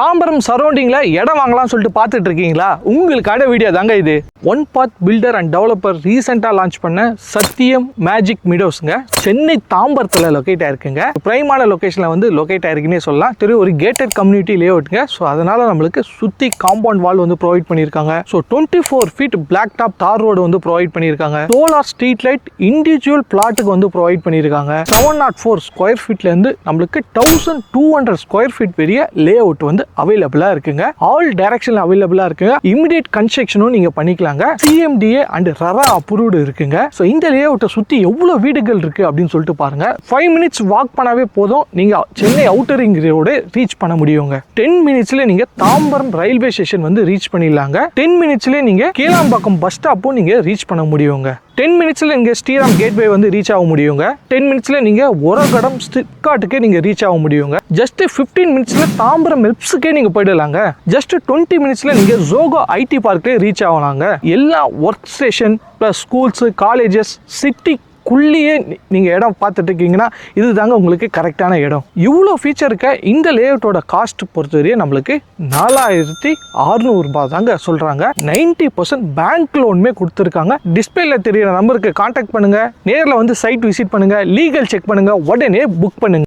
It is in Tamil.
தாம்பரம் சரௌண்டிங்ல இடம் வாங்கலாம்னு சொல்லிட்டு பார்த்துட்டு இருக்கீங்களா? உங்களுக்கான வீடியோ தாங்க இது. One path builder and developer ரீசெண்டாக லான்ச் பண்ண சத்தியம் மேஜிக் மீடோஸ்ங்க. சென்னை தாம்பரத்தில் லொக்கேட் ஆயிருக்குங்க. பிரைமான லொகேஷனில் வந்து லொக்கேட் ஆயிருக்குன்னே சொல்லலாம். ஒரு கேட்டட் கம்யூனிட்டி லே அவுட்டுங்க. ஸோ அதனால நம்மளுக்கு சுற்றி காம்பவுண்ட் வால் வந்து ப்ரொவைட் பண்ணியிருக்காங்க. ஸோ 24 ஃபீட் பிளாக் டாப் தார் ரோடு வந்து ப்ரொவைட் பண்ணியிருக்காங்க. சோலார் ஸ்ட்ரீட் லைட் இண்டிவிஜுவல் பிளாட்டுக்கு வந்து ப்ரொவைட் பண்ணியிருக்காங்க. 704 ஸ்கொயர் ஃபீட்லேருந்து நம்மளுக்கு 1200 ஸ்கொயர் ஃபீட் பெரிய லே அவுட் வந்து அவைலபிளாக இருக்குங்க. ஆல் டைரக்ஷன்ல அவைலபிளாக இருக்குங்க. இமிடியேட் கன்ஸ்ட்ரக்ஷனும் நீங்கள் பண்ணிக்கலாங்க. CMDA அண்ட் RERA அப்ரூவ்டு இருக்குங்க. ஸோ இந்த லே அவுட்டை சுற்றி எவ்வளோ வீடுகள் இருக்குது அப்படின்னு சொல்லிட்டு பாருங்க. 5 மினிட்ஸ் வாக் பண்ணாவே போதும், நீங்கள் Chennai outer ring road reach பண்ண முடியுங்க. 10 மினிட்ஸ்ல நீங்க தாம்பரம் ரயில்வே ஸ்டேஷன் வந்து ரீச் பண்ணிடலாங்க. 10 மினிட்ஸ்ல நீங்க கேளாம்பாக்கம் பஸ் ஸ்டாப்பும் நீங்க ரீச் பண்ண முடியுங்க. 10 மினிட்ஸ்ல நீங்க ஸ்ரீராம் கேட்வே வந்து ரீச் ஆக முடியுங்க. 10 மினிட்ஸ்ல நீங்க ஒரகடம் ஸ்டிப்காட்டுக்கே நீங்க ரீச் ஆக முடியுங்க. ஜஸ்ட் 15 மினிட்ஸ்ல தாம்பரம் எல்ப்ஸுக்கே நீங்க போயிடலாங்க. ஜஸ்ட் 20 மினிட்ஸ்ல நீங்க ஜோகோ ஐடி பார்க்கே ரீச் ஆகலாங்க. எல்லா work station plus schools colleges city குள்ளேயே நீங்கள் இடம் பார்த்துட்டு இருக்கீங்கன்னா இது தாங்க உங்களுக்கு கரெக்டான இடம். இவ்வளோ ஃபீச்சர் இருக்க இந்த லேஅவுட்டோட காஸ்ட் பொறுத்தவரையே நம்மளுக்கு 4600 ரூபாய் தாங்க சொல்கிறாங்க. 90% பேங்க் லோனுமே கொடுத்துருக்காங்க. டிஸ்பிளேல தெரியிற நம்பருக்கு கான்டாக்ட் பண்ணுங்கள். நேரில் வந்து சைட் விசிட் பண்ணுங்கள். லீகல் செக் பண்ணுங்கள். உடனே புக் பண்ணுங்கள்.